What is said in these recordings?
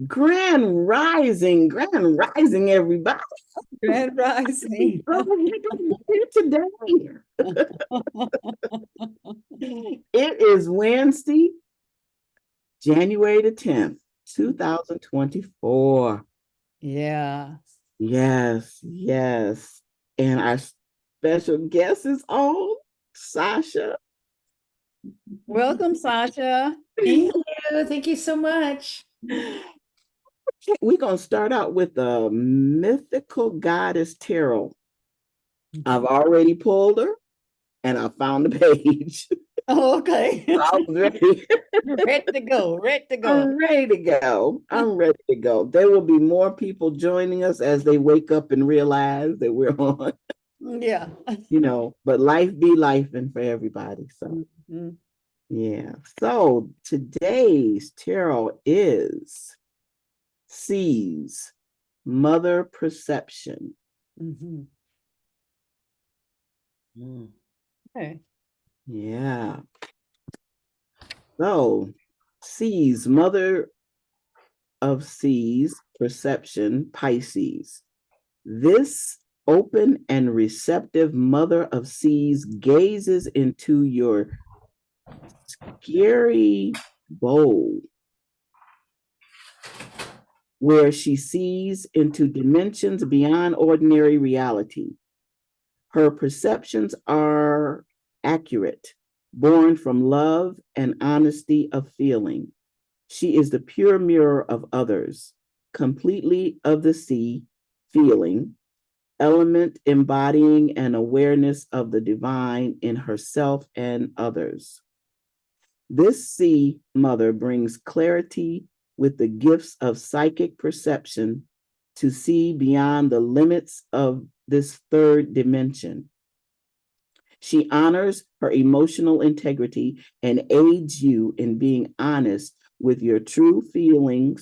Grand rising, everybody. Grand Rising. Here today. It is Wednesday, January the 10th, 2024. Yeah. Yes, yes. And our special guest is on, Sasha. Welcome, Sasha. Thank you. Thank you so much. We're going to start out with the mythical goddess tarot. I've already pulled her and I found the page. Oh, okay. I was ready. Ready to go. Ready to go. I'm ready to go. I'm ready to go. There will be more people joining us as they wake up and realize that we're on. Yeah. But life be life and for everybody. So yeah. So today's tarot is C's mother perception. Okay. Yeah. So C's mother of C's perception, Pisces. This open and receptive mother of C's gazes into your scary bowl, where she sees into dimensions beyond ordinary reality. Her perceptions are accurate, born from love and honesty of feeling. She is the pure mirror of others, completely of the sea, feeling, element embodying an awareness of the divine in herself and others. This sea mother brings clarity with the gifts of psychic perception to see beyond the limits of this third dimension. She honors her emotional integrity and aids you in being honest with your true feeling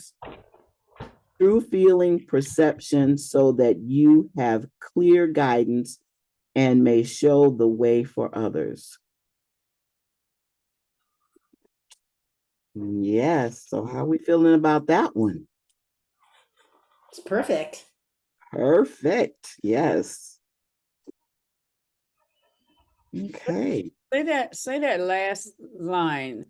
perception so that you have clear guidance and may show the way for others. Yes. So how are we feeling about that one? It's perfect. Perfect. Yes. Okay. Say that last line.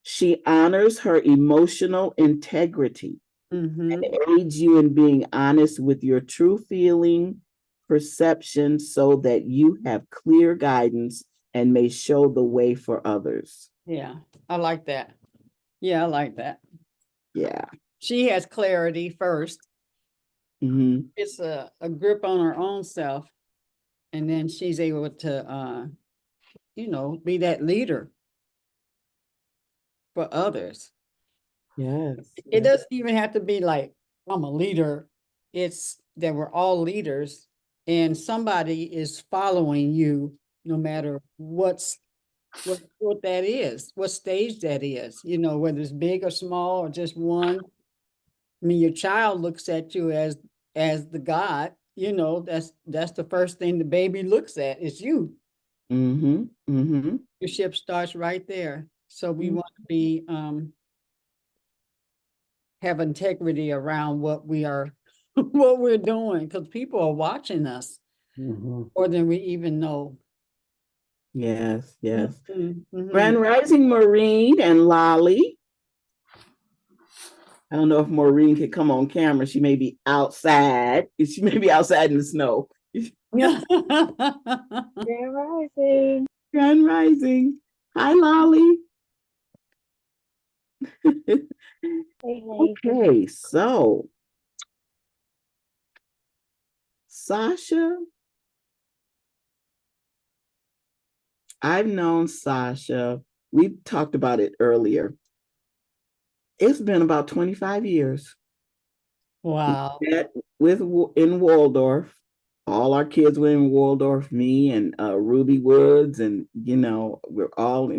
She honors her emotional integrity and aids you in being honest with your true feeling perception so that you have clear guidance and may show the way for others. Yeah, I like that. Yeah, I like that. Yeah. She has clarity first. It's a grip on her own self. And then she's able to, be that leader for others. Yes. It doesn't even have to be like, I'm a leader. It's that we're all leaders and somebody is following you no matter what that is, what stage that is, whether it's big or small or just one. I mean, your child looks at you as the God, that's the first thing the baby looks at is you. Your ship starts right there. So we want to be have integrity around what we're doing because people are watching us more than we even know. Yes, yes. Grand Rising Maureen and Lolly. I don't know if Maureen could come on camera. She may be outside. She may be outside in the snow. Grand Rising. Grand Rising. Hi, Lolly. Okay, so Sasha, I've known Sasha. We talked about it earlier. It's been about 25 years. Wow. We met in Waldorf. All our kids were in Waldorf, me and Ruby Woods, and we're all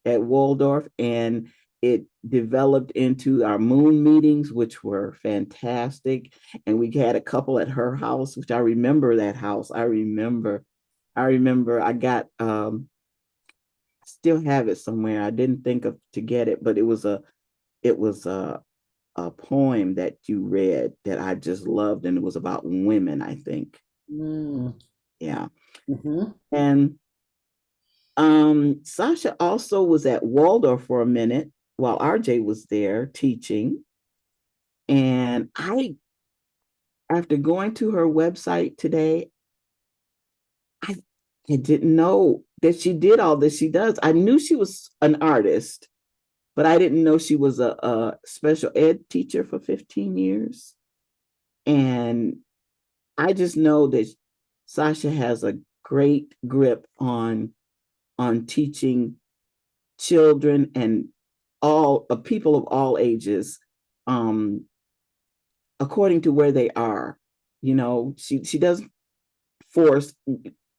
at Waldorf, and it developed into our moon meetings, which were fantastic. And we had a couple at her house, which I remember that house. I remember I got still have it somewhere. I didn't think of to get it, but it was a poem that you read that I just loved, and it was about women, I think. Mm. Yeah. Mm-hmm. And Sasha also was at Waldorf for a minute while RJ was there teaching. And after going to her website today, I, I didn't know that she did all this she does. I knew she was an artist, but I didn't know she was a special ed teacher for 15 years. And I just know that Sasha has a great grip on teaching children and all people of all ages, um, according to where they are. She doesn't force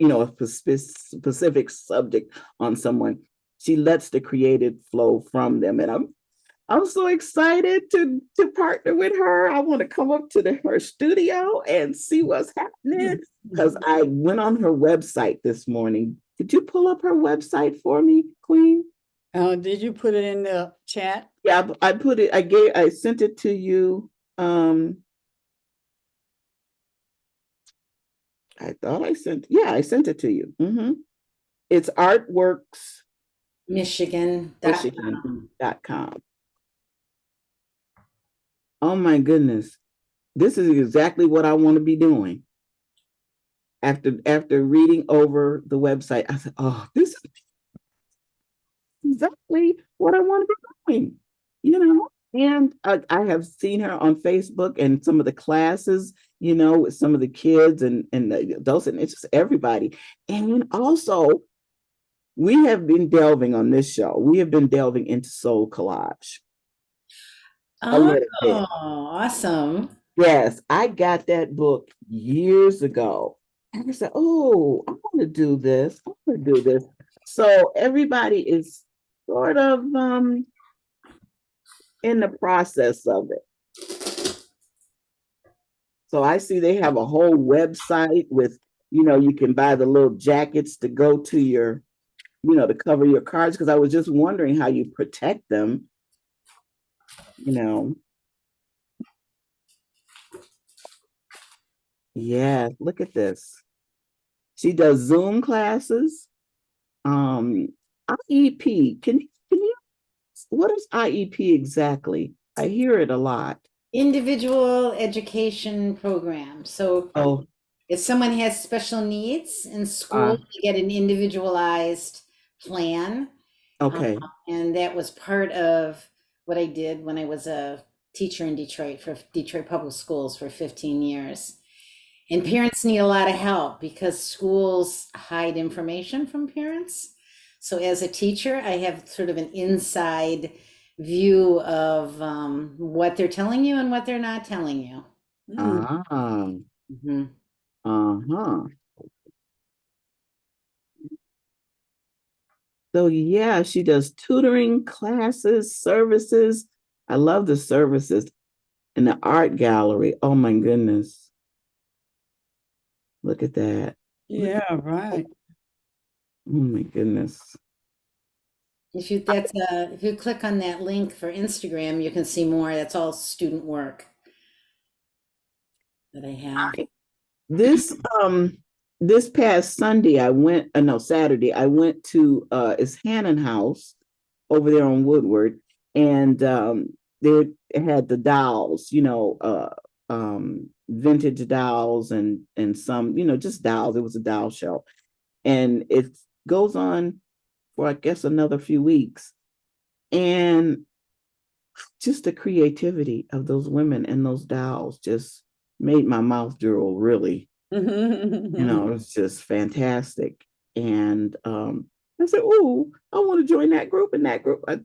a specific subject on someone. She lets the creative flow from them, and I'm so excited to partner with her. I want to come up to her studio and see what's happening, because I went on her website this morning. Did you pull up her website for me, Queen? Did you put it in the chat? Yeah, I put it. I sent it to you. I thought I sent. Yeah, I sent it to you. It's artworks Michigan. michigan.com. Oh my goodness. This is exactly what I want to be doing. After reading over the website, I said, "Oh, this is exactly what I want to be doing." And I have seen her on Facebook and some of the classes, with some of the kids and the adults, and it's just everybody. And also, we have been delving on this show. We have been delving into soul collage a Oh, little bit. awesome. Yes, I got that book years ago. And I said, oh, I want to do this. I want to do this. So everybody is sort of in the process of it. So I see they have a whole website with, you can buy the little jackets to go to your, to cover your cards. Because I was just wondering how you protect them, Yeah, look at this. She does Zoom classes. IEP. Can you what is IEP exactly? I hear it a lot. Individual education program. So Oh, if someone has special needs in school, uh, you get an individualized plan. okay. And that was part of what I did when I was a teacher in Detroit for Detroit Public Schools for 15 years. And parents need a lot of help because schools hide information from parents. So as a teacher, I have sort of an inside view of what they're telling you and what they're not telling you. Ah, Mhm. uh-huh. So yeah, she does tutoring classes, services. I love the services in the art gallery. Oh my goodness. Look at that. Yeah, right. Oh my goodness. If you click on that link for Instagram, you can see more. That's all student work that I have. This this past Sunday I went no Saturday I went to it's Hannon House over there on Woodward, and they had the dolls, vintage dolls and some, just dolls. It was a doll show, and it goes on for I guess another few weeks, and just the creativity of those women and those dolls just made my mouth drool, really. It's just fantastic. And I said, oh, I want to join that group and that group. I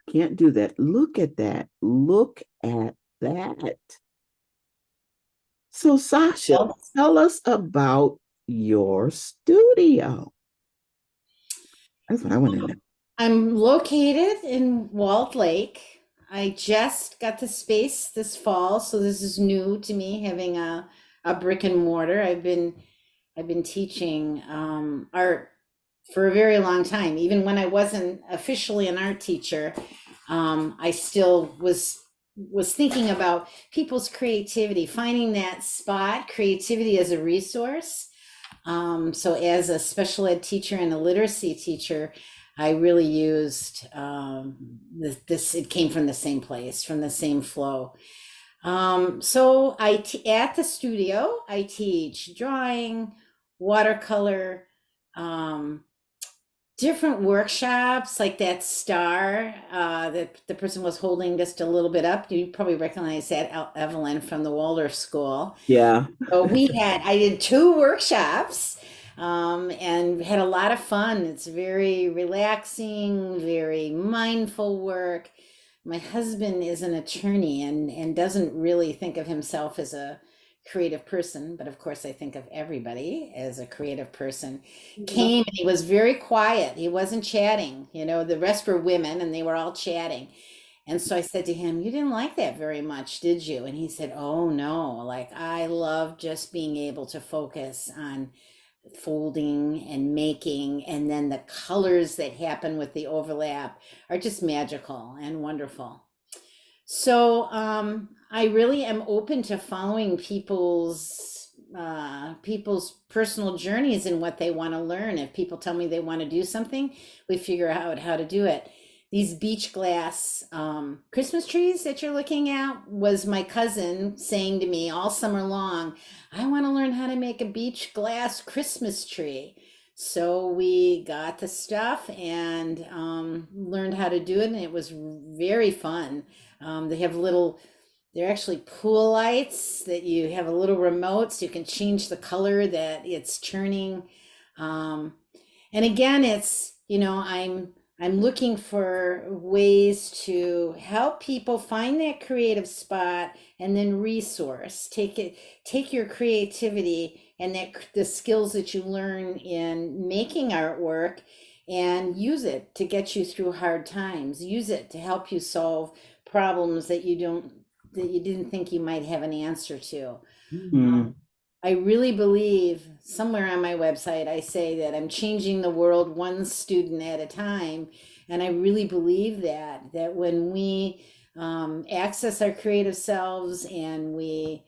can't do that. Look at that. Look at that. So, Sasha, Well, tell us about your studio. That's what I want to know. I'm located in Walled Lake. I just got the space this fall, so this is new to me having a brick and mortar. I've been teaching art for a very long time. Even when I wasn't officially an art teacher, I still was thinking about people's creativity, finding that spot, creativity as a resource. So as a special ed teacher and a literacy teacher, I really used this, it came from the same place, from the same flow. So at the studio, I teach drawing, watercolor, um, different workshops like that star that the person was holding just a little bit up. You probably recognize that, Evelyn, from the Waldorf School. Yeah. So I did 2 workshops and had a lot of fun. It's very relaxing, very mindful work. My husband is an attorney and doesn't really think of himself as a creative person, but of course I think of everybody as a creative person. Came and he was very quiet. He wasn't chatting. The rest were women and they were all chatting. And so I said to him, "You didn't like that very much, did you?" And he said, "Oh no, like I love just being able to focus on folding and making, and then the colors that happen with the overlap are just magical and wonderful." So I really am open to following people's personal journeys and what they want to learn. If people tell me they want to do something, we figure out how to do it. These beach glass Christmas trees that you're looking at was my cousin saying to me all summer long, "I want to learn how to make a beach glass Christmas tree." So we got the stuff and learned how to do it, and it was very fun. They have they're actually pool lights that you have a little remote so you can change the color that it's turning. And again, I'm looking for ways to help people find that creative spot and then resource. Take your creativity and the skills that you learn in making artwork and use it to get you through hard times. Use it to help you solve problems that you didn't think you might have an answer to. Mhm. I really believe, somewhere on my website I say that I'm changing the world one student at a time, and I really believe that when we access our creative selves and we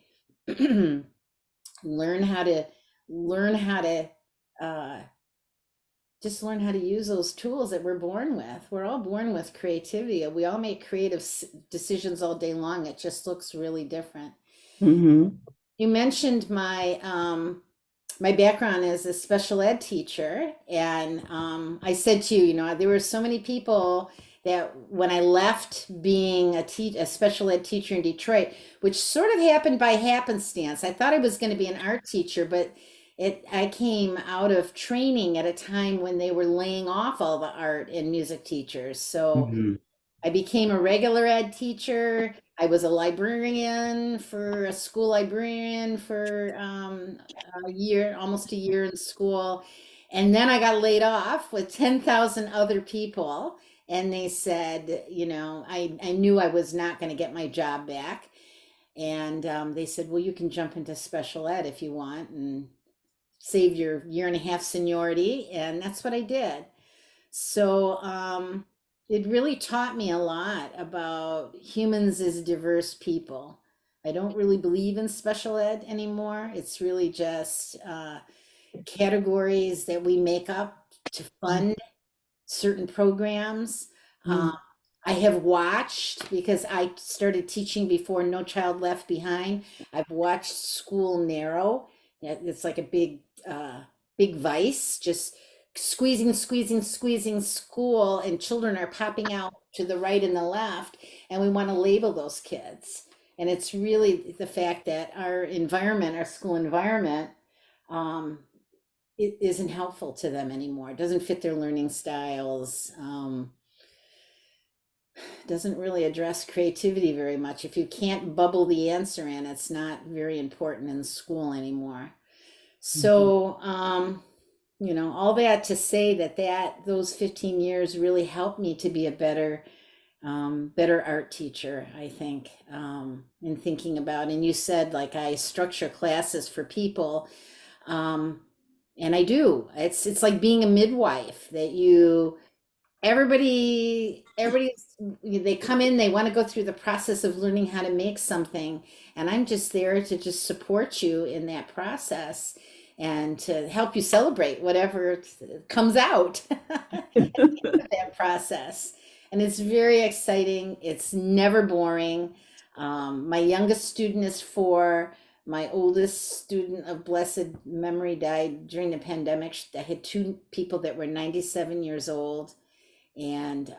learn how to learn how to uh, just learn how to use those tools that we're born with. We're all born with creativity. We all make creative decisions all day long. It just looks really different. Mhm. You mentioned my background as a special ed teacher, and I said to you, there were so many people that when I left being a special ed teacher in Detroit, which sort of happened by happenstance. I thought I was going to be an art teacher, but I came out of training at a time when they were laying off all the art and music teachers. So Mhm. I became a regular ed teacher. I was a librarian, for a school librarian for a year, almost a year in school. And then I got laid off with 10,000 other people. And they said, I knew I was not going to get my job back. And they said, "Well, you can jump into special ed if you want and save your year and a half seniority." And that's what I did. So it really taught me a lot about humans as diverse people. I don't really believe in special ed anymore. It's really just categories that we make up to fund certain programs. Um, I have watched, because I started teaching before No Child Left Behind. I've watched school narrow. It's like a big vice, just squeezing school, and children are popping out to the right and the left, and we want to label those kids. And it's really the fact that our school environment, um, it isn't helpful to them anymore. It doesn't fit their learning styles. Doesn't really address creativity very much. If you can't bubble the answer in, it's not very important in school anymore. So, all that to say that those 15 years really helped me to be a better art teacher, I think, in thinking about. And you said, like, I structure classes for people. Um, And I do. It's like being a midwife that you everybody's they come in, they want to go through the process of learning how to make something, and I'm just there to just support you in that process and to help you celebrate whatever comes out of that process. And it's very exciting. It's never boring. My youngest student is 4. My oldest student of blessed memory died during the pandemic. I had 2 people that were 97 years old. And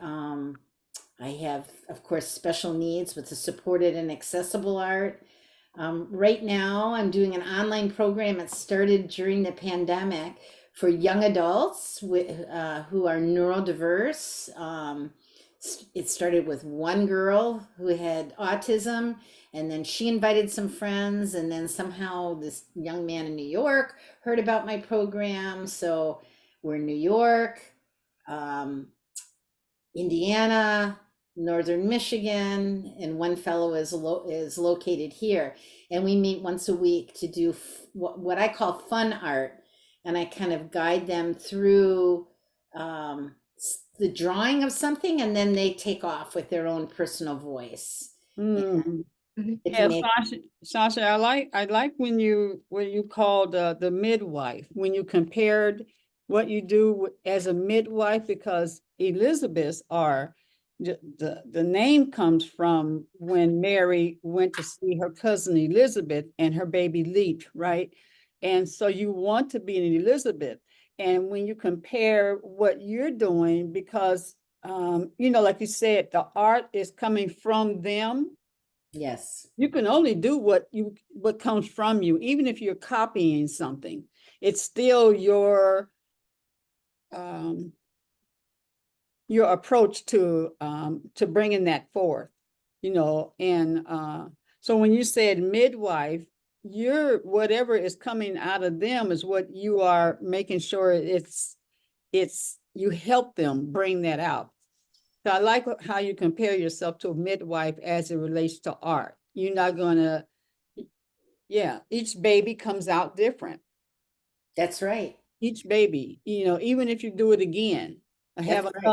I have, of course, special needs with the supported and accessible art. Right now, I'm doing an online program that started during the pandemic for young adults who are neurodiverse. It started with one girl who had autism, and then she invited some friends, and then somehow this young man in New York heard about my program. So we're in New York, um, Indiana, Northern Michigan, and one fellow is located here. And we meet once a week to do what I call fun art, and I kind of guide them through the drawing of something, and then they take off with their own personal voice. Mm. Get to Yeah, make Sasha, I like when you called the midwife, when you compared what you do as a midwife, because Elizabeths are the name comes from when Mary went to see her cousin Elizabeth and her baby leaped, right? And so you want to be an Elizabeth. And when you compare what you're doing, because like you said, the art is coming from them. yes, You can only do what comes from you, even if you're copying something. It's still um, your approach to bringing that forth, And so when you said midwife, you're whatever is coming out of them is what you are making sure it's you help them bring that out. So I like how you compare yourself to a midwife as it relates to art. You're not gonna, yeah, each baby comes out different. that's right. Each baby, even if you do it again, have That's right.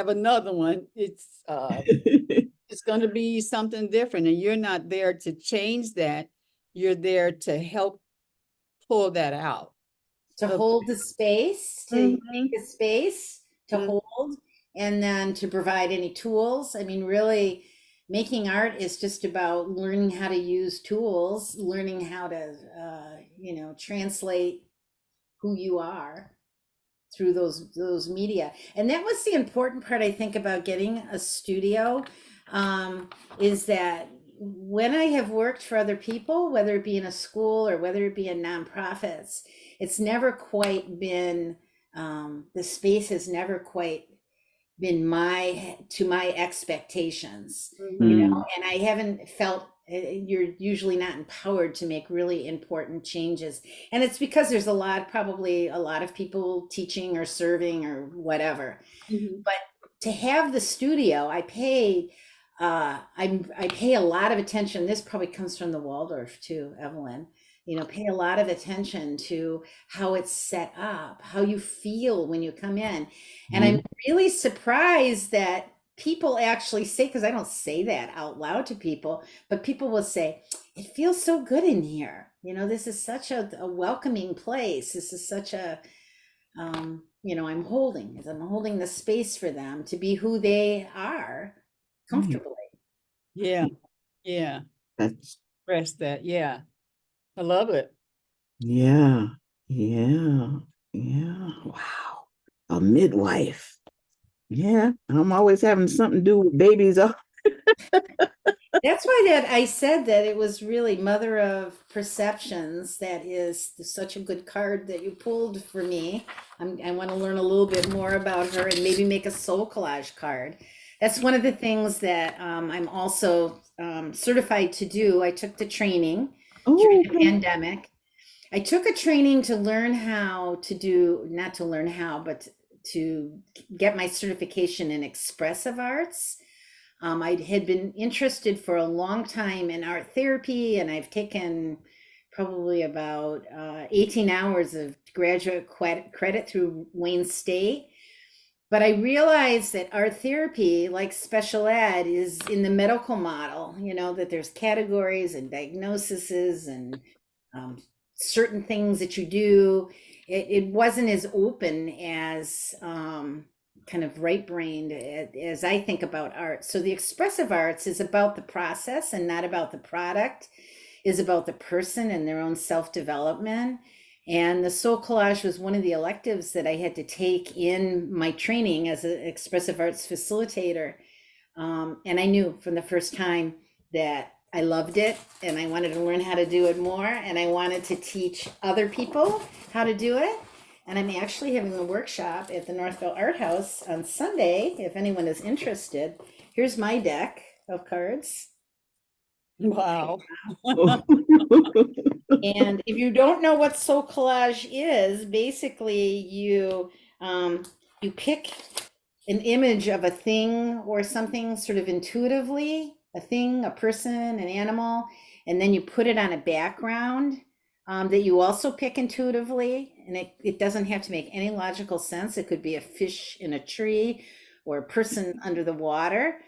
another one, it's gonna be something different, and you're not there to change that. You're there to help pull that out. To So, hold the space, to make mhm, the space to mhm, hold, and then to provide any tools. I mean, really, making art is just about learning how to use tools, learning how to, translate who you are through those media. And that was the important part, I think, about getting a studio, is that when I have worked for other people, whether it be in a school or whether it be in nonprofits, it's never quite been, the space has never quite been my expectations, mhm, and I haven't felt, you're usually not empowered to make really important changes. And it's because there's probably a lot of people teaching or serving or whatever. mhm, But to have the studio, I pay a lot of attention. This probably comes from the Waldorf too, Evelyn. Pay a lot of attention to how it's set up, how you feel when you come in. And I'm really surprised that people actually say, because I don't say that out loud to people, but people will say, it feels so good in here. This is such a welcoming place. This is such a, I'm holding the space for them to be who they are comfortably. yeah, yeah, That's express that, yeah. I love it. yeah, yeah, yeah. Wow. A midwife. Yeah, I'm always having something to do with babies. Oh, That's why that I said that it was really Mother of Perceptions. That is such a good card that you pulled for me. I want to learn a little bit more about her and maybe make a soul collage card. That's one of the things that I'm also certified to do. I took the training during the okay. pandemic. I took a training to learn how to do, not to learn how, but to get my certification in expressive arts. I had been interested for a long time in art therapy, and I've taken probably about 18 hours of graduate credit through Wayne State. But I realized that art therapy, like special ed, is in the medical model, that there's categories and diagnoses and certain things that you do. It wasn't as open as kind of right-brained as I think about art. So the expressive arts is about the process and not about the product, is about the person and their own self-development. And the soul collage was one of the electives that I had to take in my training as an expressive arts facilitator. And I knew from the first time that I loved it and I wanted to learn how to do it more. And I wanted to teach other people how to do it. And I'm actually having a workshop at the Northville Art House on Sunday, if anyone is interested. Here's my deck of cards. Wow. And if you don't know what soul collage is, basically you pick an image of a thing or something sort of intuitively, a thing, a person, an animal, and then you put it on a background that you also pick intuitively. And it doesn't have to make any logical sense. It could be a fish in a tree or a person under the water.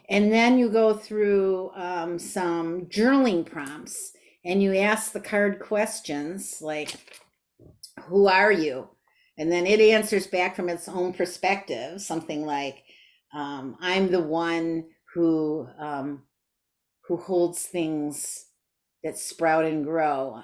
And then you go through some journaling prompts and you ask the card questions like, who are you? And then it answers back from its own perspective, something like, I'm the one who holds things that sprout and grow.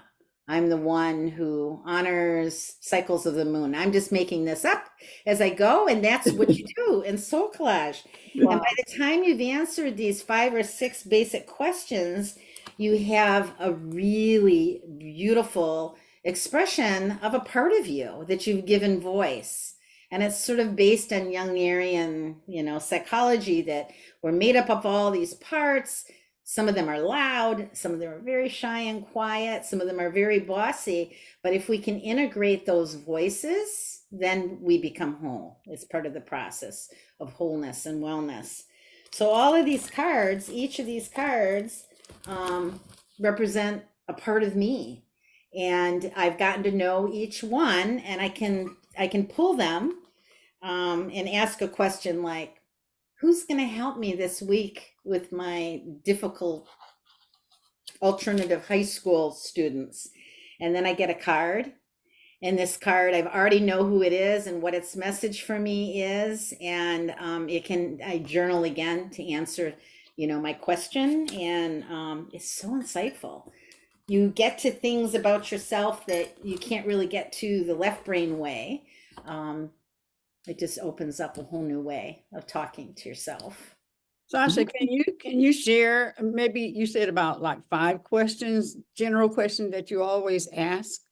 I'm the one who honors cycles of the moon. I'm just making this up as I go, and that's what you do in soul collage. Wow. And by the time you've answered these 5 or 6 basic questions, you have a really beautiful expression of a part of you that you've given voice. And it's sort of based on Jungian, psychology, that we're made up of all these parts. Some of them are loud, some of them are very shy and quiet, some of them are very bossy. But if we can integrate those voices, then we become whole. It's part of the process of wholeness and wellness. So all of these cards, each of these cards represent a part of me. And I've gotten to know each one, and I can pull them and ask a question like, who's going to help me this week with my difficult alternative high school students? And then I get a card, and this card, I already know who it is and what its message for me is. And I journal again to answer, my question. And it's so insightful. You get to things about yourself that you can't really get to the left brain way. It just opens up a whole new way of talking to yourself. Sasha, can you share, maybe you said about like 5 questions, general questions that you always ask?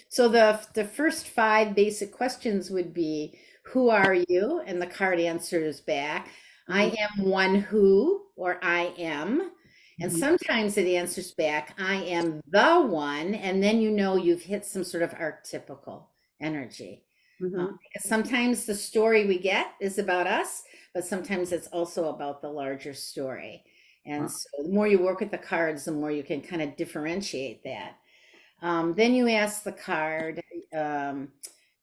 So the first 5 basic questions would be, who are you? And the card answers back, I am one who, or I am. And sometimes it answers back, I am the one. And then you've hit some sort of archetypical energy. Sometimes the story we get is about us, but sometimes it's also about the larger story. And so the more you work with the cards, the more you can kind of differentiate that. Then you ask the card,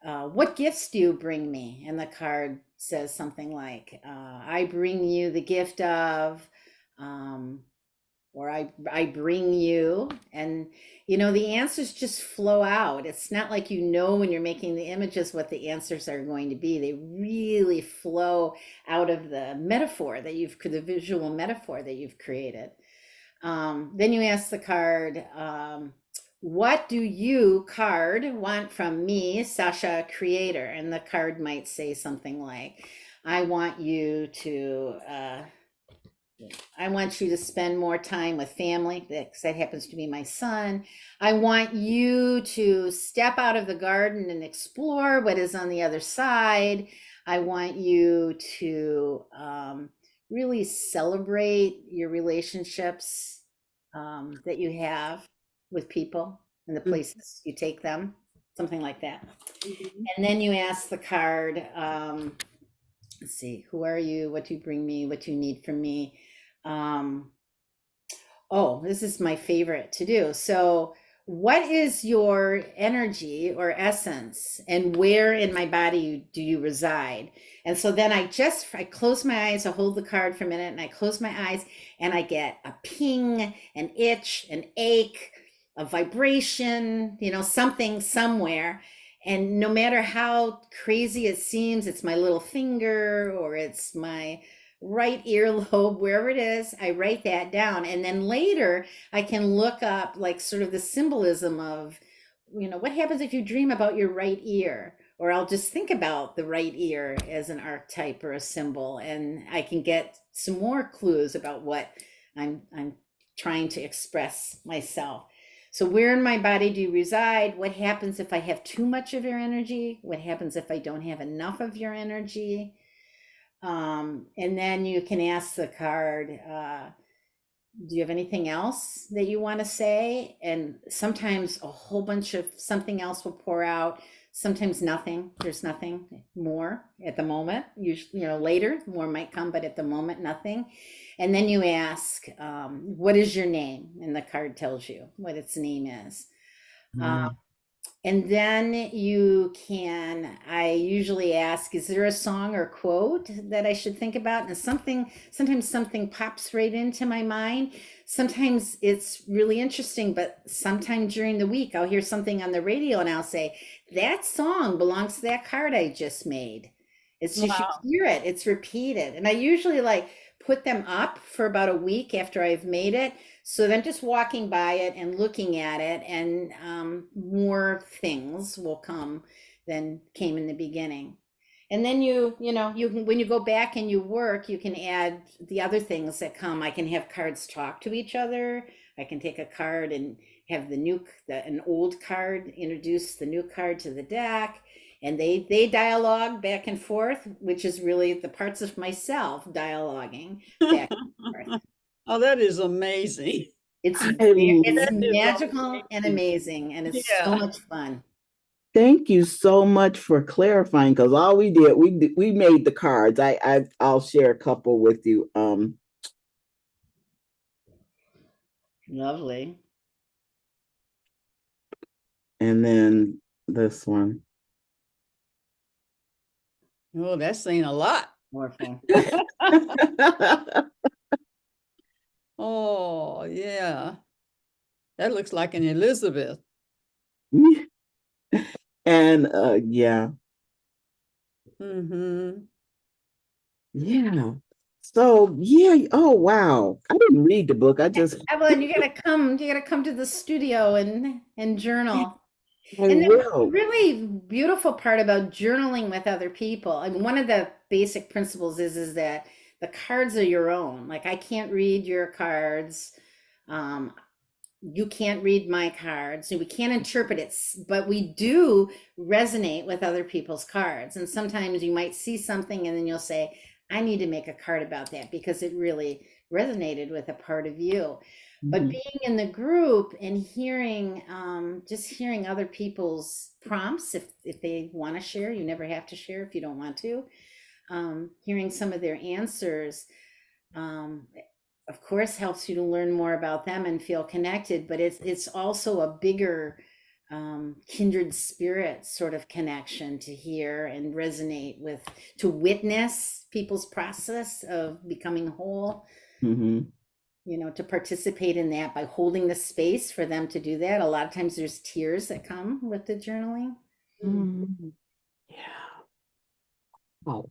what gifts do you bring me? And the card says something like, I bring you the gift of, or I bring you. And the answers just flow out. It's not like when you're making the images what the answers are going to be. They really flow out of the metaphor the visual metaphor that you've created. Then you ask the card, what do you, card, want from me, Sasha, creator? And the card might say something like, I want you to spend more time with family, because that happens to be my son. I want you to step out of the garden and explore what is on the other side. I want you to really celebrate your relationships that you have with people and the places you take them, something like that. And then you ask the card, let's see, who are you? What do you bring me? What do you need from me? This is my favorite to do. So what is your energy or essence, and where in my body do you reside? And so then I close my eyes, I hold the card for a minute, and I close my eyes, and I get a ping, an itch, an ache, a vibration, something somewhere. And no matter how crazy it seems, it's my little finger or it's my right earlobe, wherever it is, I write that down. And then later I can look up like sort of the symbolism of, what happens if you dream about your right ear? Or I'll just think about the right ear as an archetype or a symbol, and I can get some more clues about what I'm trying to express myself. So where in my body do you reside? What happens if I have too much of your energy? What happens if I don't have enough of your energy? And then you can ask the card, do you have anything else that you want to say? And sometimes a whole bunch of something else will pour out. Sometimes nothing. There's nothing more at the moment. Usually, later more might come, but at the moment, nothing. And then you ask, what is your name? And the card tells you what its name is. And then I usually ask, is there a song or quote that I should think about? And sometimes something pops right into my mind. Sometimes it's really interesting, but sometime during the week, I'll hear something on the radio and I'll say, that song belongs to that card I just made. It's just, Wow. you hear it, it's repeated. And I usually put them up for about a week after I've made it. So then just walking by it and looking at it, and more things will come than came in the beginning. And then you can, when you go back and you work, you can add the other things that come. I can have cards talk to each other. I can take a card and have an old card introduce the new card to the deck, and they dialogue back and forth, which is really the parts of myself dialoguing back and forth. Oh, that is amazing. It's That is magical and amazing, and it's so Yeah. much fun. Thank you so much for clarifying, because all we did, we made the cards. I'll share a couple with you. Lovely. And then this one. Oh, that's saying a lot. Wonderful. Oh, yeah. That looks like an Elizabeth. And yeah. Mm-hmm. Yeah. So yeah. Oh wow. I didn't read the book. I just Evelyn, you gotta come to the studio and journal. I And the will. really beautiful part about journaling with other people, I mean, one of the basic principles is that the cards are your own. Like I can't read your cards. Um, you can't read my cards, and we can't interpret it, but we do resonate with other people's cards. And sometimes you might see something and then you'll say, I need to make a card about that because it really resonated with a part of you. But being in the group and hearing, just hearing other people's prompts, if they want to share, you never have to share if you don't want to. Hearing some of their answers, of course, helps you to learn more about them and feel connected. But it's also a bigger kindred spirit sort of connection to hear and resonate with, to witness people's process of becoming whole. To participate in that by holding the space for them to do that. A lot of times there's tears that come with the journaling. Yeah. Oh.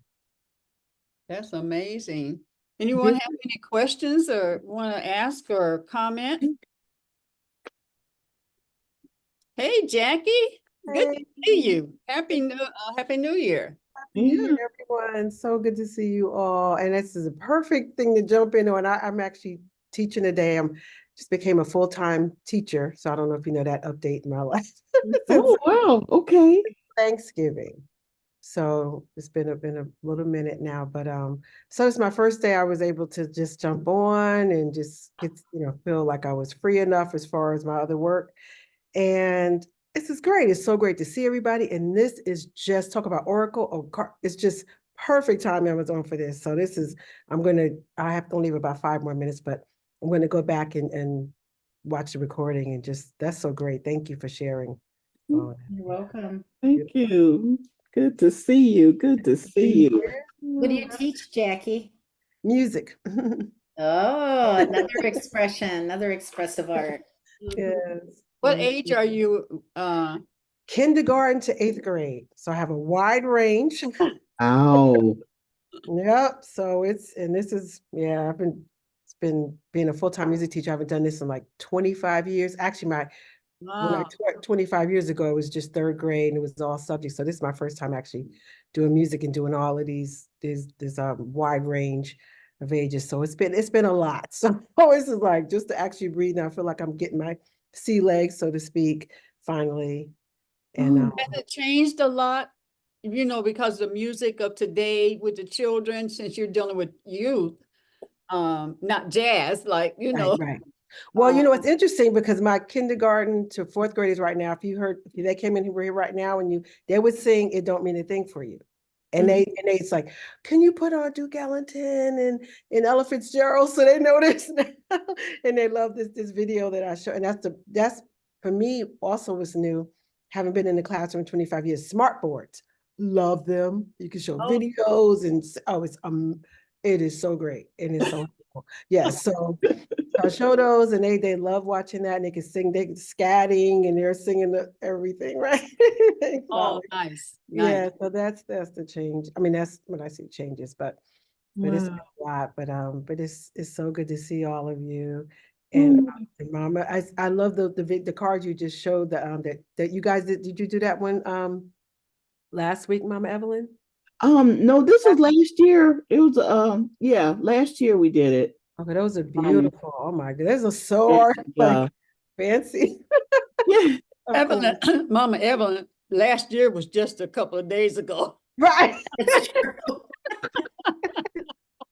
That's amazing. Anyone have any questions or want to ask or comment? Hey, Jackie. Good to see you. Happy New Year. Happy New Year, everyone. So good to see you all. And this is a perfect thing to jump into. And I'm actually teaching today. I'm just became a full-time teacher. So I don't know if you know that update in my life. Oh wow. Okay. Thanksgiving. So it's been a little minute now, but so it's my first day. I was able to just jump on and just get, feel like I was free enough as far as my other work. And this is great. It's so great to see everybody. And this is just talk about Oracle. It's just perfect time Amazon for this. So this is, I have to leave about 5 more minutes, but I'm going to go back and watch the recording and just, that's so great. Thank you for sharing. all that. You're welcome. Thank you. Good to see you. Good to see you. What do you teach, Jackie? Music. Oh, another expression, another expressive art. Yes. What age are you? Kindergarten to 8th grade. So I have a wide range. Wow. Yep. So this is, yeah, it's been being a full-time music teacher. I haven't done this in like 25 years. Actually, when I Wow. taught 25 years ago, it was just 3rd grade and it was all subjects. So this is my first time actually doing music and doing all of these, this wide range of ages. So it's been a lot. So this is like just to actually breathe. Now I feel like I'm getting my sea legs, so to speak, finally. And Oh. Has it changed a lot? You know, because the music of today with the children, since you're dealing with youth, not jazz, like, you know. right. Well, it's interesting because my kindergarten to 4th graders right now, if they came in here right now and they would sing It Don't Mean a Thing for You. And it's like, can you put on Duke Ellington and Ella Fitzgerald? So they know this now. And they love this video that I show. And that's for me also was new. Haven't been in the classroom 25 years. Smart boards. Love them. You can show videos and it is so great. And it's so cool. Yeah. So I show those and they love watching that and they can sing, they scatting and they're singing everything, right? Oh, nice. Yeah, so that's the change. I mean, that's when I see changes, but it's been a lot. But it's so good to see all of you. And Mama, I love the card you just showed that you guys did. Did you do that one last week, Mama Evelyn? No, this was last year. It was last year we did it. Okay, those are beautiful. Oh my God, those are so like fancy. Yeah. Evelyn, Mama Evelyn, last year was just a couple of days ago. Right. It's true.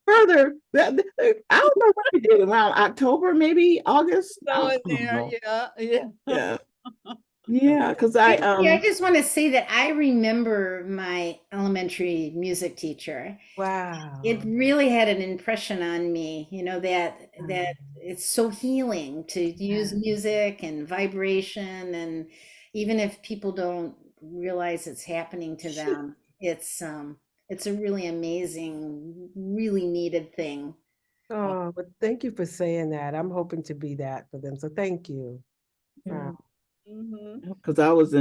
Further, I don't know what we did around October, maybe August. So I in don't there, know. yeah. Yeah, because I just want to say that I remember my elementary music teacher. Wow. It really had an impression on me, that it's so healing to use music and vibration, and even if people don't realize it's happening to them, it's a really amazing, really needed thing. Oh, but thank you for saying that. I'm hoping to be that for them. So thank you. Wow. because I was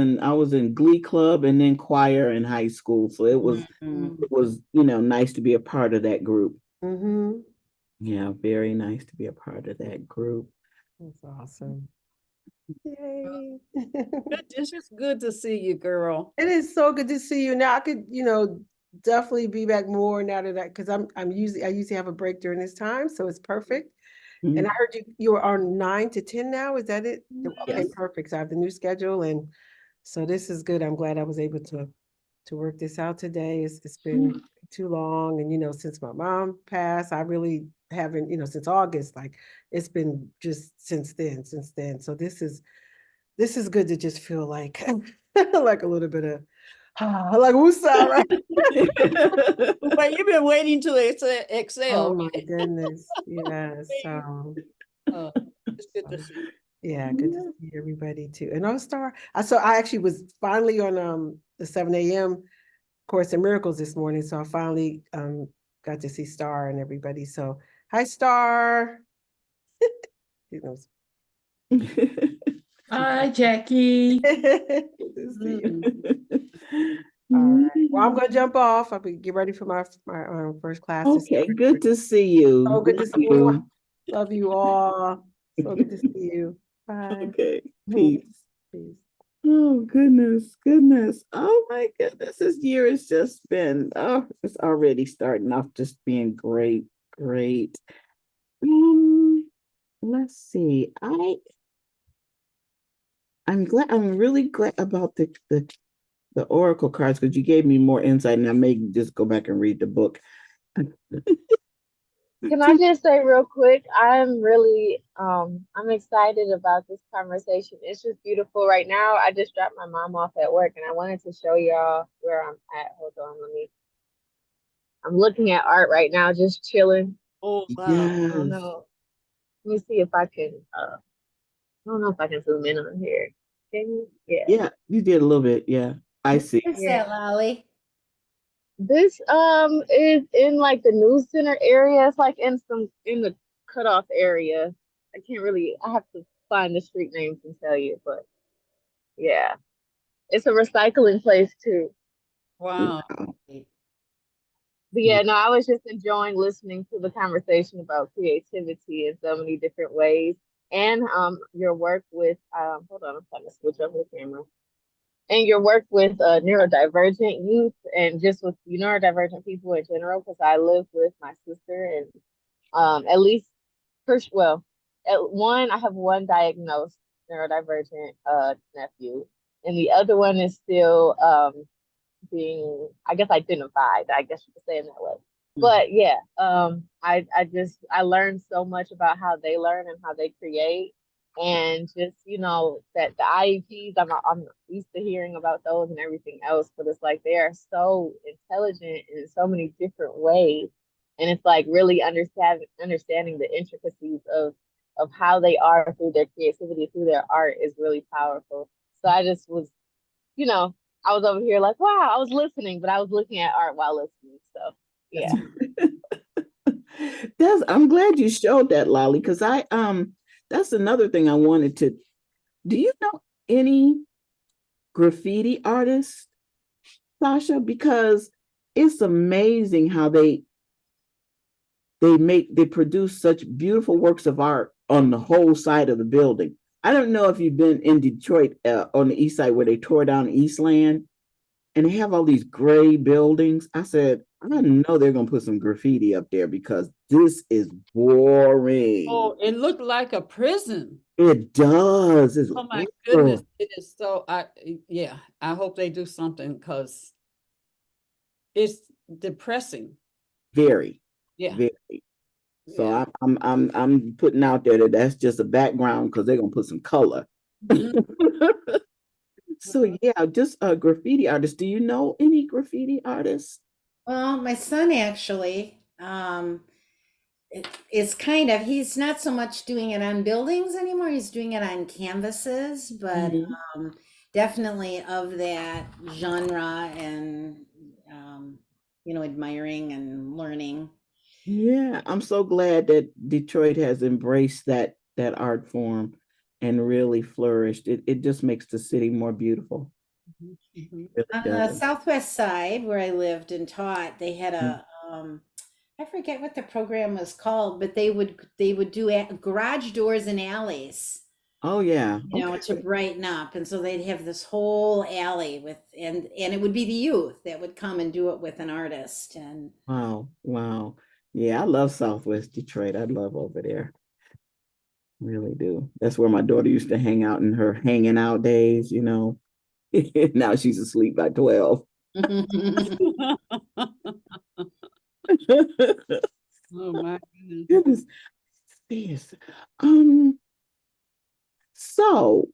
in Glee Club and then choir in high school, so it was nice to be a part of that group. Mm-hmm. Yeah, very nice to be a part of that group. That's awesome. Yay. It's just good to see you, girl. It is so good to see you. Now I could, definitely be back more now that because I usually have a break during this time, so it's perfect. And I heard you were on 9 to 10 now. Is that it? Okay, Yes. perfect. So I have the new schedule, and so this is good. I'm glad I was able to work this out today. It's been too long, and since my mom passed, I really haven't, since August, like it's been just since then. So this is good to just feel like like a little bit of like woosah, right? But you've been waiting to exhale. Oh my goodness. Yes. It's good to see. Yeah, good to see everybody too. And I actually was finally on the 7 a.m. Course in Miracles this morning. So I finally got to see Star and everybody. So hi Star. He knows. Hi, Jackie. Good to see you. All right. Well, I'm gonna jump off. I'll get ready for my first class. Okay, good to see you. So good to see you. Love you all. So good to see you. Bye. Okay, peace. Peace. Oh goodness. Oh my goodness. This year has just been, it's already starting off just being great. Let's see. I'm really glad about the oracle cards because you gave me more insight and I may just go back and read the book. Can I just say real quick, I'm really I'm excited about this conversation. It's just beautiful right now. I just dropped my mom off at work and I wanted to show y'all where I'm at. Hold on, I'm looking at art right now, just chilling. Oh, wow. I don't Yes. know. Let me see if I can I don't know if I can zoom in on here. Can you? Yeah. Yeah, you did a little bit. Yeah, I see. Where's Yeah. that, Lolly? This is in like the news center area. It's like in the cutoff area. I can't really I have to find the street names and tell you, but yeah. It's a recycling place too. Wow. But yeah, no, I was just enjoying listening to the conversation about creativity in so many different ways. And your work with hold on, I'm trying to switch over the camera. And your work with neurodivergent youth and just with neurodivergent people in general, because I live with my sister and at least first, well, at one, I have one diagnosed neurodivergent nephew, and the other one is still being, I guess, identified. I guess you could say it that way. But yeah, I learned so much about how they learn and how they create, and just that the IEPs, I'm used to hearing about those and everything else, but it's like they are so intelligent in so many different ways, and it's like really understanding the intricacies of how they are through their creativity, through their art is really powerful. So I just was you know, I was over here like, wow, I was listening, but I was looking at art while listening. So yeah. I'm glad you showed that, Lolly, because that's another thing I wanted to. Do you know any graffiti artists, Sasha? Because it's amazing how they produce such beautiful works of art on the whole side of the building. I don't know if you've been in Detroit on the east side where they tore down Eastland and they have all these gray buildings. I said, I know they're going to put some graffiti up there because this is boring. Oh, it looked like a prison. It does. It's Oh my goodness. It is so, yeah, I hope they do something because it's depressing. Very, Yeah. very. So Yeah. I'm putting out there that that's just a background because they're gonna put some color. So yeah, just a graffiti artist. Do you know any graffiti artists? Well, my son actually, it's kind of, he's not so much doing it on buildings anymore. He's doing it on canvases, but definitely of that genre and, admiring and learning. Yeah, I'm so glad that Detroit has embraced that art form and really flourished. It just makes the city more beautiful. It really On the does. southwest side where I lived and taught, they had I forget what the program was called, but they would do garage doors and alleys, Oh yeah. to Okay. brighten up. And so they'd have this whole alley with and it would be the youth that would come and do it with an artist. And Wow. Wow. Yeah, I love Southwest Detroit. I love over there. Really do. That's where my daughter used to hang out in her hanging out days. Now she's asleep by 12. Oh my Goodness. Yes. Um, so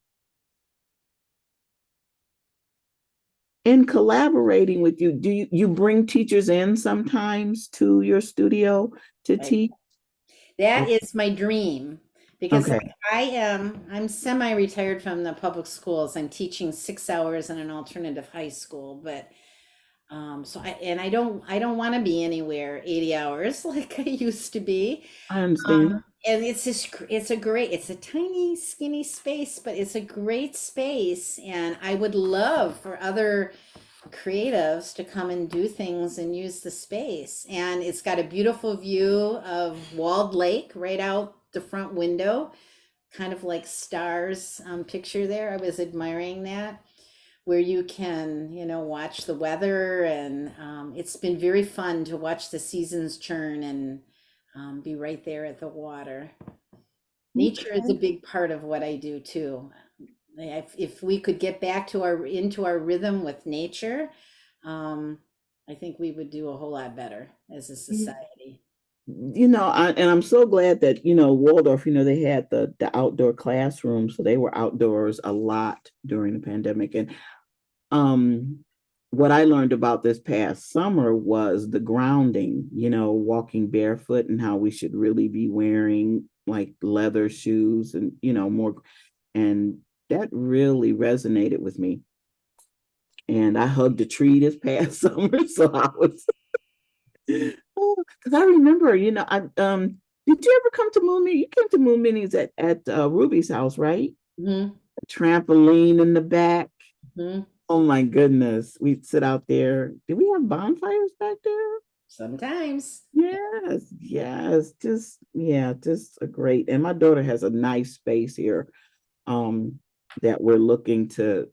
in collaborating with you, do you bring teachers in sometimes to your studio to Right. teach? That is my dream because Okay. I'm semi-retired from the public schools. I'm teaching 6 hours in an alternative high school, but I don't want to be anywhere 80 hours like I used to be. I understand. And it's a tiny skinny space, but it's a great space, and I would love for other creatives to come and do things and use the space. And it's got a beautiful view of Walled Lake right out the front window, kind of like stars picture there. I was admiring that, where you can, watch the weather. And it's been very fun to watch the seasons churn and be right there at the water. Nature is a Okay. big part of what I do too. If we could get back to into our rhythm with nature, I think we would do a whole lot better as a society. And I'm so glad that, Waldorf, they had the outdoor classrooms, so they were outdoors a lot during the pandemic. And what I learned about this past summer was the grounding, walking barefoot and how we should really be wearing like leather shoes and, more. And that really resonated with me. And I hugged a tree this past summer. So I was, because I remember, did you ever come to Moon Mini? You came to Moon Minis at Ruby's house, right? Mm-hmm. A trampoline in the back. Mm-hmm. Oh my goodness. We'd sit out there. Did we have bonfires back there? Sometimes. Yes, yes. Just a great. And my daughter has a nice space here that we're looking to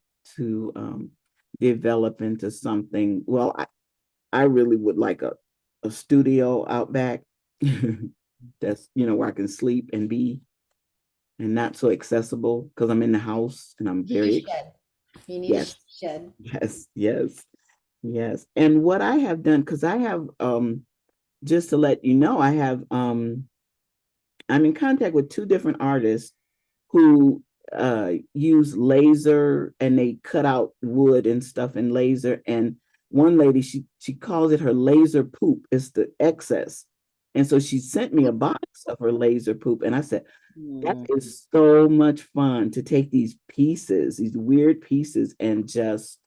develop into something. Well, I really would like a studio out back that's where I can sleep and be and not so accessible because I'm in the house and I'm very Shed. You need yes, a shed. yes. And what I have done, because I have just to let you know, I'm in contact with two different artists who use laser, and they cut out wood and stuff in laser. And one lady, she calls it her laser poop. It's the excess. And so she sent me a box of her laser poop. And I said, that is so much fun to take these pieces, these weird pieces, and just,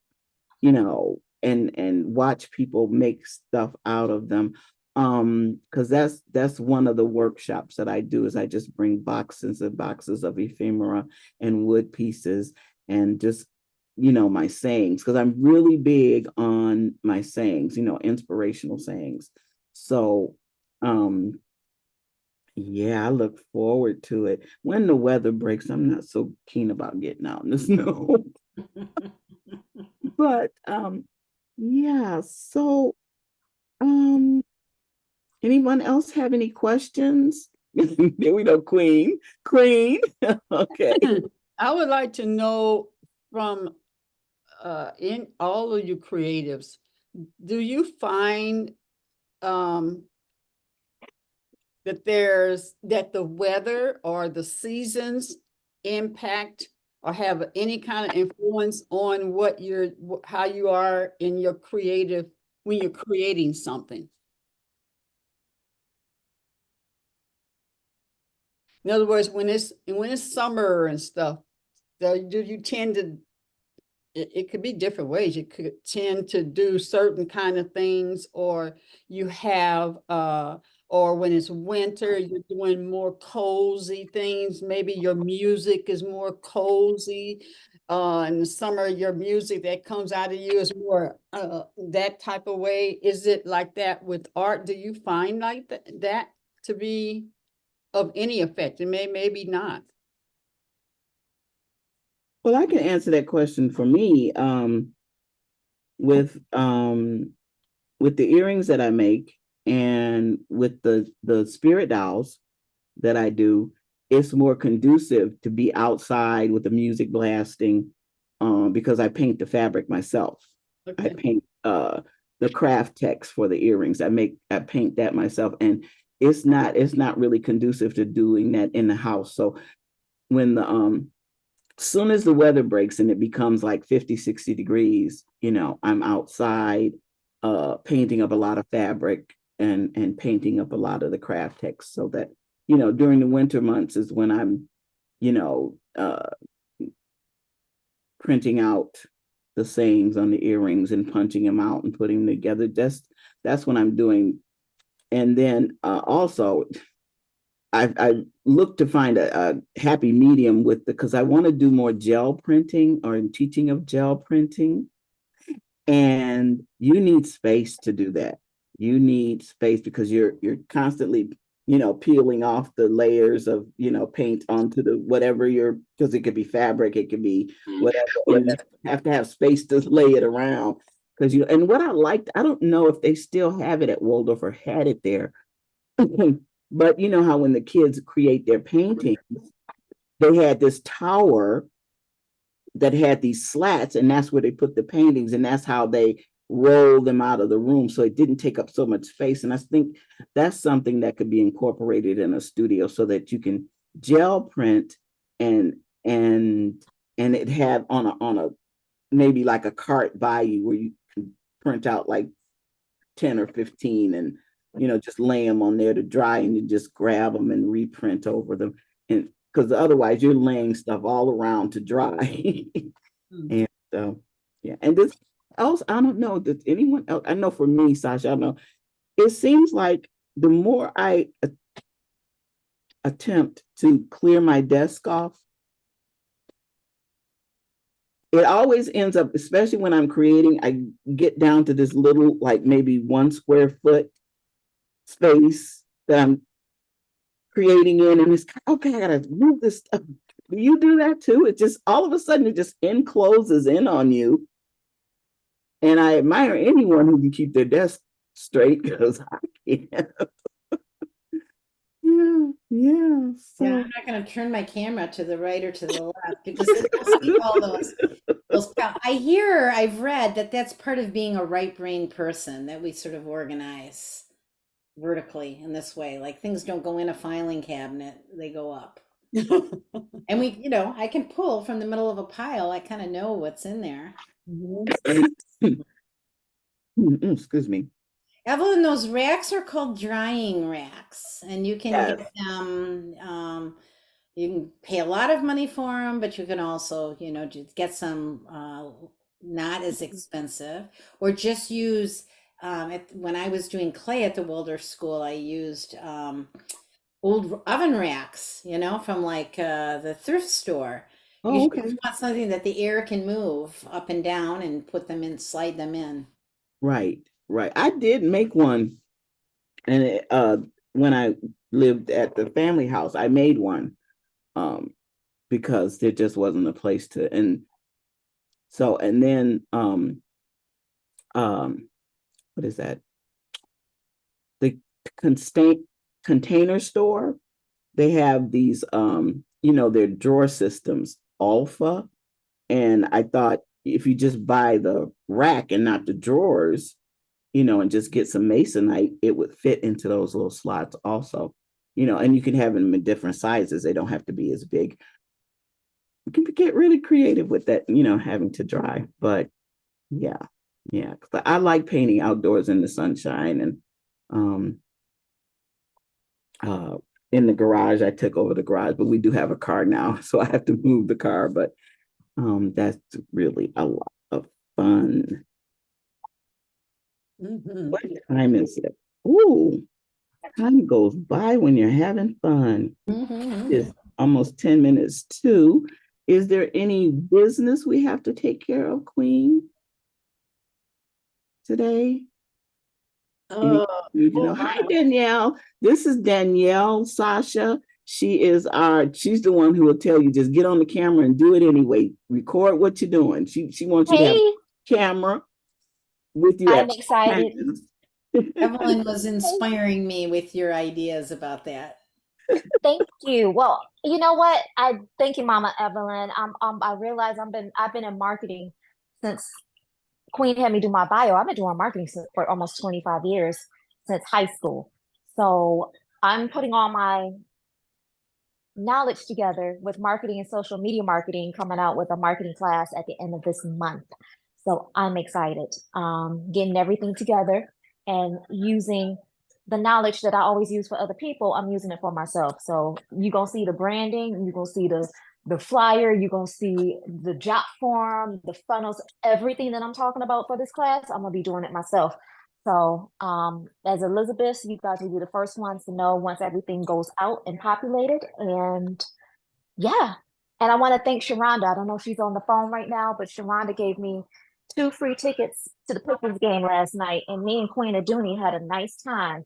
and watch people make stuff out of them. Because that's one of the workshops that I do, is I just bring boxes and boxes of ephemera and wood pieces and just my sayings, because I'm really big on my sayings, inspirational sayings. So yeah, I look forward to it. When the weather breaks, I'm not so keen about getting out in the snow. But yeah, so um anyone else have any questions? There we go, Queen. Okay. I would like to know from in all of you creatives, do you find that the weather or the seasons impact or have any kind of influence on how you are in your creative when you're creating something? In other words, when it's summer and stuff, do you tend to, it could be different ways. You could tend to do certain kind of things, or you have or when it's winter, you're doing more cozy things. Maybe your music is more cozy. In the summer, your music that comes out of you is more that type of way. Is it like that with art? Do you find like that to be of any effect? And maybe not. Well, I can answer that question for me. With the earrings that I make and with the spirit dolls that I do, it's more conducive to be outside with the music blasting, because I paint the fabric myself. I Okay. paint the craft text for the earrings. I paint that myself, and it's not really conducive to doing that in the house. So when the soon as the weather breaks and it becomes like 50, 60 degrees, I'm outside painting up a lot of fabric and painting up a lot of the craft text, so that, during the winter months is when I'm, you know, uh, printing out the sayings on the earrings and punching them out and putting them together. That's what I'm doing. And then also I look to find a happy medium because I want to do more gel printing or teaching of gel printing. And you need space to do that. You need space because you're constantly, peeling off the layers of, paint onto the whatever because it could be fabric, it could be whatever. And you have to have space to lay it around. And what I liked, I don't know if they still have it at Waldorf or had it there. But you know how when the kids create their paintings, they had this tower that had these slats, and that's where they put the paintings, and that's how they roll them out of the room, so it didn't take up so much space. And I think that's something that could be incorporated in a studio, so that you can gel print and and it have on a maybe like a cart by you, where you can print out like 10 or 15 and just lay them on there to dry, and you just grab them and reprint over them. And because otherwise you're laying stuff all around to dry. And so, yeah. And this else, I don't know, does anyone else, I know for me, Sasha, I don't know, it seems like the more I attempt to clear my desk off, it always ends up, especially when I'm creating, I get down to this little, like maybe 1 square foot space that I'm creating in, and it's okay, I gotta move this stuff. Do you do that too? It just all of a sudden it just encloses in on you. And I admire anyone who can keep their desk straight, because I can't. Yeah. So Yeah, I'm not going to turn my camera to the right or to the left because then you'll see all those. I've read that that's part of being a right brain person, that we sort of organize vertically in this way. Like things don't go in a filing cabinet, they go up. And I can pull from the middle of a pile. I kind of know what's in there. excuse me. Evelyn, those racks are called drying racks, and you can Yes. get them. You can pay a lot of money for them, but you can also, just get some not as expensive, or just use. When I was doing clay at the Wilder School, I used old oven racks, from like the thrift store. Because Oh, you okay. just want something that the air can move up and down and put them in, slide them in. Right. I did make one, and when I lived at the family house, I made one, because there just wasn't a place to, and so, and then what is that? The container store, they have these their drawer systems, Alpha, and I thought if you just buy the rack and not the drawers, and just get some masonite, it would fit into those little slots also, and you can have them in different sizes. They don't have to be as big. You can get really creative with that, having to dry. But yeah. But I like painting outdoors in the sunshine, and in the garage. I took over the garage, but we do have a car now, so I have to move the car. But that's really a lot of fun. What time is it? Ooh, time goes by when you're having fun. It's almost 10 minutes to. Is there any business we have to take care of, Queen, today? Hi, Danielle. This is Danielle, Sasha. She's the one who will tell you, just get on the camera and do it anyway. Record what you're doing. She wants you to have a camera with you. I'm excited. Evelyn was inspiring me with your ideas about that. Thank you. Well, you know what? I thank you, Mama Evelyn. I realize I've been in marketing since Queen had me do my bio. I've been doing marketing for almost 25 years, since high school. So I'm putting all my knowledge together with marketing and social media marketing, coming out with a marketing class at the end of this month. So I'm excited, getting everything together and using the knowledge that I always use for other people. I'm using it for myself. So you're going to see the branding, you're going to see the flyer, you're going to see the job form, the funnels, everything that I'm talking about for this class, I'm going to be doing it myself. So as Elizabeth, you guys will be the first ones to know once everything goes out and populated. And yeah, and I want to thank Sharonda. I don't know if she's on the phone right now, but Sharonda gave me 2 free tickets to the Pickens game last night, and me and Queen Aduni had a nice time.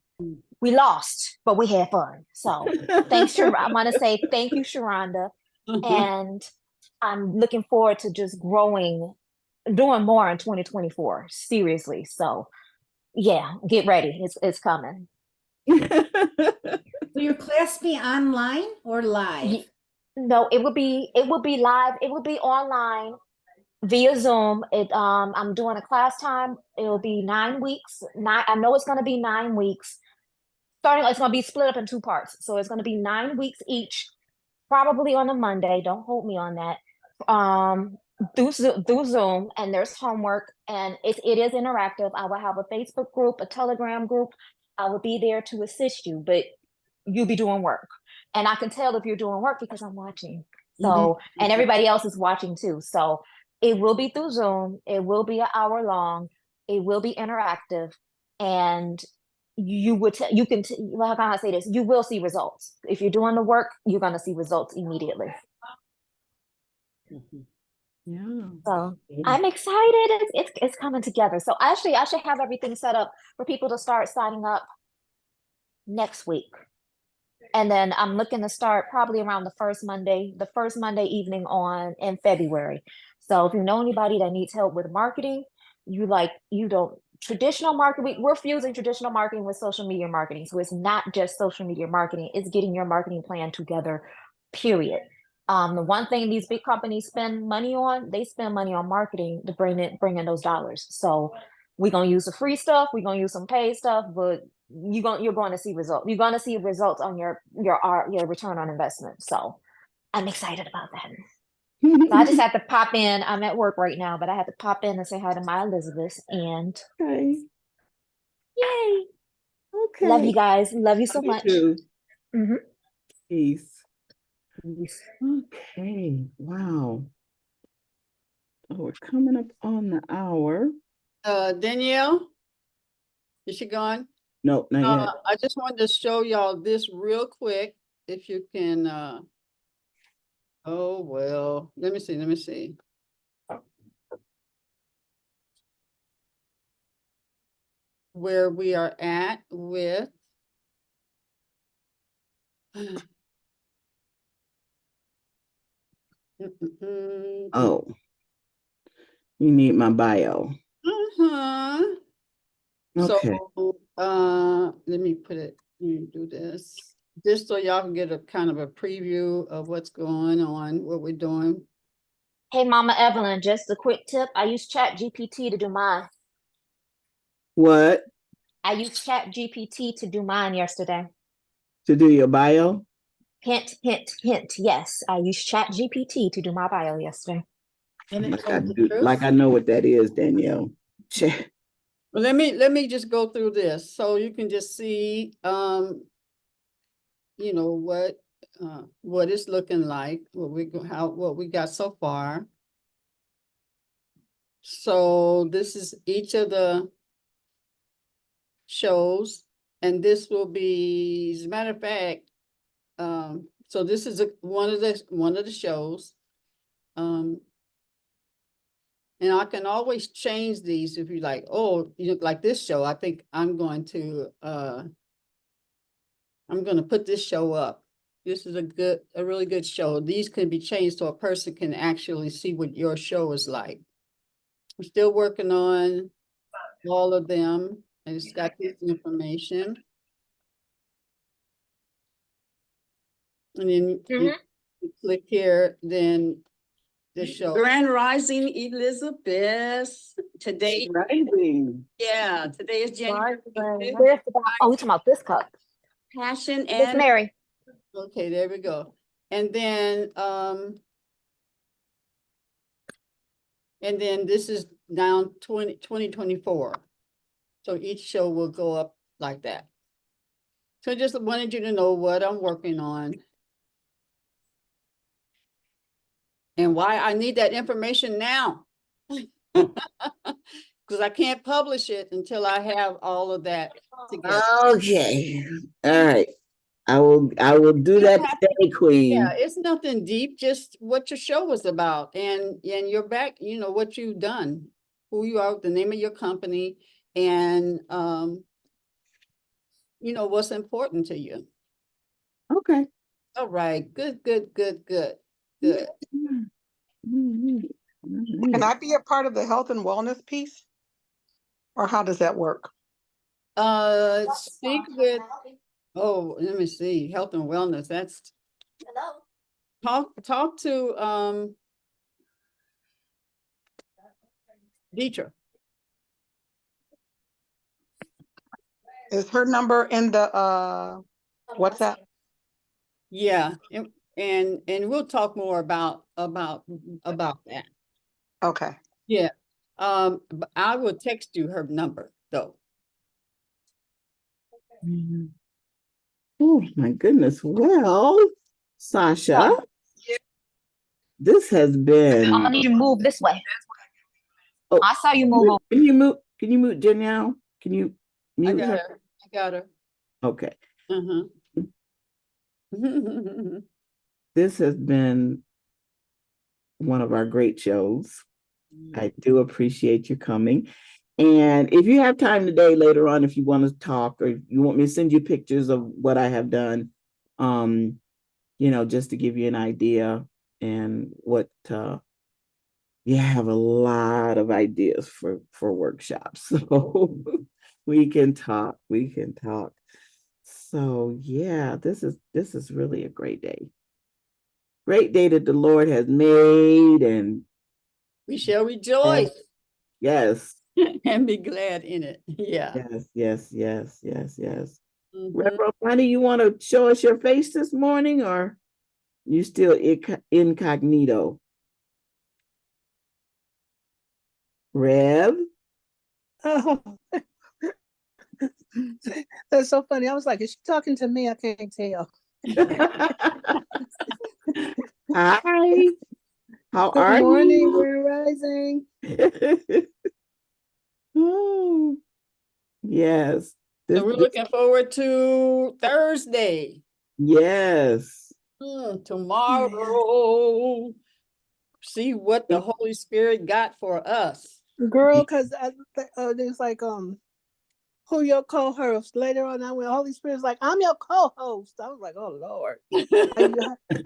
We lost, but we had fun. So thanks, I want to say thank you, Sharonda. And I'm looking forward to just doing more in 2024. Seriously. So yeah, get ready. It's coming. Will your class be online or live? No, it would be live. It would be online via Zoom. I'm doing a class time. It'll be 9 weeks. I know it's going to be 9 weeks. It's going to be split up in 2 parts. So it's going to be 9 weeks each, probably on a Monday. Don't hold me on that. Through Zoom, and there's homework, and it is interactive. I will have a Facebook group, a Telegram group. I will be there to assist you, but you'll be doing work. And I can tell if you're doing work because I'm watching. So, and everybody else is watching too. So it will be through Zoom. It will be an hour long. It will be interactive. And you would, well, how can I say this? You will see results. If you're doing the work, you're going to see results immediately. Yeah. So I'm excited. It's coming together. So actually, I should have everything set up for people to start signing up next week. And then I'm looking to start probably around the first Monday evening in February. So if you know anybody that needs help with marketing, traditional marketing, we're fusing traditional marketing with social media marketing. So it's not just social media marketing, it's getting your marketing plan together, period. The one thing these big companies spend money on, they spend money on marketing to bring in those dollars. So we're gonna use the free stuff, we're gonna use some paid stuff, but you're going to see results. You're going to see results on your return on investment. So I'm excited about that. So I just had to pop in. I'm at work right now, but I had to pop in and say hi to my Elizabeth and Okay. yay. Okay. Love you guys. Love you so You much. too. Mhm. Peace. Okay. Wow. Oh, we're coming up on the hour. Danielle, is she gone? No, not yet. I just wanted to show y'all this real quick. If you can, oh, well, let me see. Where we are at with Oh, you need my bio. Okay. So, let me do this. Just so y'all can get a kind of a preview of what's going on, what we're doing. Hey, Mama Evelyn, just a quick tip. I use ChatGPT to do mine. What? I used ChatGPT to do mine yesterday. To do your bio? Hint, hint, hint. Yes, I used ChatGPT to do my bio yesterday. And it Like told the truth. like I know what that is, Danielle. Well, let me just go through this so you can just see, you know, what it's looking like, what we got so far. So this is each of the shows, and this will be, as a matter of fact, so this is one of the shows. And I can always change these if you like. Oh, you know, like this show, I think I'm going to put this show up. This is a really good show. These can be changed so a person can actually see what your show is like. I'm still working on all of them. I just got this information. And then you click here, then the show. Grand Rising, Elizabeth. Today, Rising. yeah, today is January 5th. Where's the box? Oh, we talking about this cup. Passion Miss and Mary. Okay, there we go. And then this is down 2024. So each show will go up like that. So just wanted you to know what I'm working on. And why I need that information now. Because I can't publish it until I have all of that together. Okay. All right. I will do that today, Queen. Yeah, it's nothing deep, just what your show was about and your back, you know, what you've done, who you are, the name of your company, and you know, what's important to you. Okay. All right, good. Can I be a part of the health and wellness piece? Or how does that work? Speak with, oh, let me see, health and wellness, that's, talk to, Deetra. Is her number in the WhatsApp? Yeah, and we'll talk more about that. Okay. Yeah, but I will text you her number though. Oh my goodness. Well, Sasha, this has been. I need you to move this way. Oh, I saw you move over. Can you move? Can you mute Janelle? Can you I mute got her? her. I got her. Okay. Uh-huh. This has been one of our great shows. I do appreciate you coming. And if you have time today, later on, if you want to talk or you want me to send you pictures of what I have done, just to give you an idea and what you have a lot of ideas for workshops. So we can talk. So yeah, this is really a great day. Great day that the Lord has made, and We shall rejoice yes. and be glad in it. Yeah. Yes. Mhm. Reverend Bonnie, you want to show us your face this morning, or you still incognito? Rev? Oh, that's so funny. I was like, is she talking to me? I can't tell. Hi. How Good are morning, you? Grand Rising. Oh, yes. So we're looking forward to Thursday. Yes. Tomorrow. See what the Holy Spirit got for us. Girl, because there's like, who your co-host? Later on, I went, Holy Spirit's like, I'm your co-host. I was like, oh, Lord.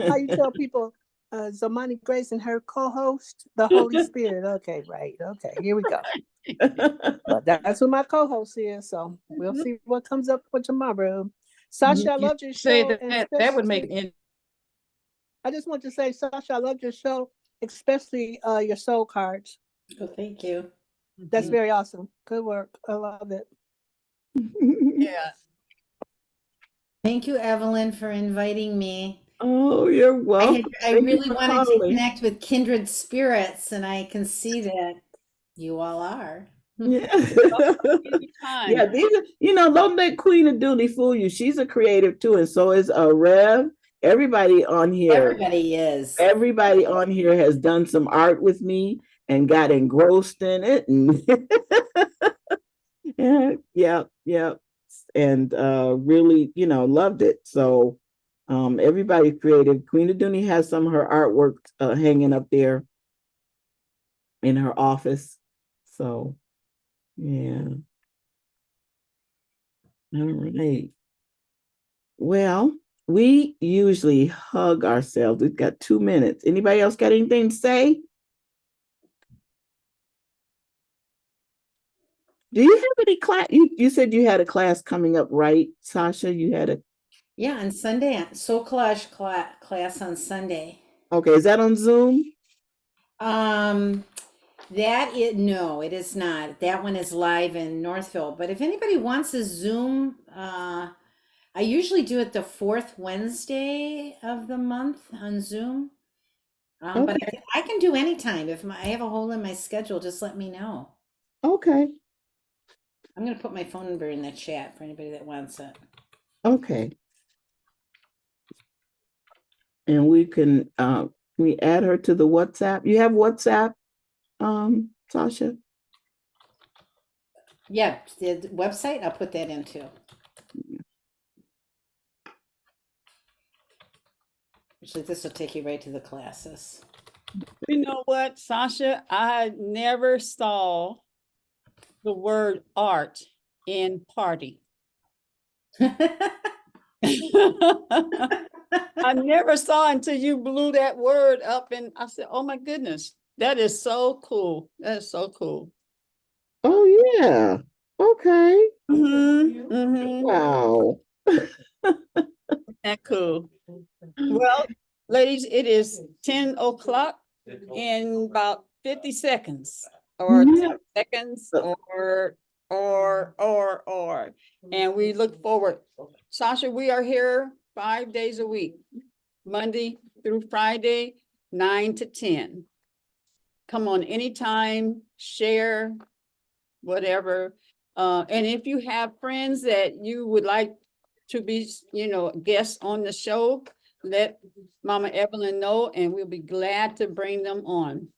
How you tell people Zamani Grace and her co-host, the Holy Spirit. Okay, right. Okay, here we go. But that's who my co-host is. So we'll see what comes up for tomorrow. Sasha, I loved your show. That would make it. I just want to say, Sasha, I loved your show, especially your soul cards. Oh, thank you. That's very awesome. Good work. I love it. Yeah. Thank you, Evelyn, for inviting me. Oh, you're welcome. I really wanted to connect with kindred spirits, and I can see that you all are. Yeah. Yeah, don't let Queen of Dooley fool you. She's a creative too, and so is Rev. Everybody on here has done some art with me and got engrossed in it, and yeah, and really, loved it. So everybody's creative. Queen of Dooley has some of her artwork hanging up there in her office. So yeah. All right. Well, we usually hug ourselves. We've got 2 minutes. Anybody else got anything to say? Do you have any class? You said you had a class coming up, right, Sasha? You had a. Yeah, on Sunday, Soul Collage class on Sunday. Okay, is that on Zoom? No, it is not. That one is live in Northville. But if anybody wants a Zoom, I usually do it the fourth Wednesday of the month on Zoom. But I can do anytime. If I have a hole in my schedule, just let me know. Okay. I'm going to put my phone number in the chat for anybody that wants it. Okay. And we can we add her to the WhatsApp? You have WhatsApp, Sasha? Yeah, the website, I'll put that in too. Actually, this will take you right to the classes. You know what, Sasha? I never saw the word art in party. I never saw until you blew that word up, and I said, oh my goodness, that is so cool. That is so cool. Oh yeah. Okay. Mm-hmm. Wow. That cool. Well, ladies, it is 10 o'clock in about 50 seconds or 10 seconds or. And we look forward. Sasha, we are here 5 days a week, Monday through Friday, 9 to 10. Come on anytime, share, whatever. And if you have friends that you would like to be, guests on the show, let Mama Evelyn know, and we'll be glad to bring them on.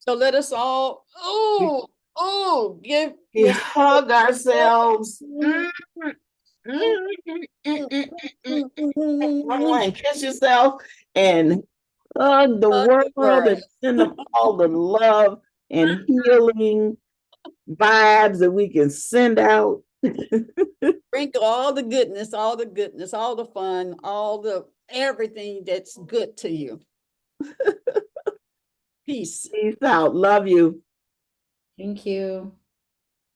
So let us all, give. We hug ourselves. And kiss yourself and hug the world and send them all the love and healing vibes that we can send out. Sprinkle all the goodness, all the fun, everything that's good to you. Peace. Peace out. Love you. Thank you.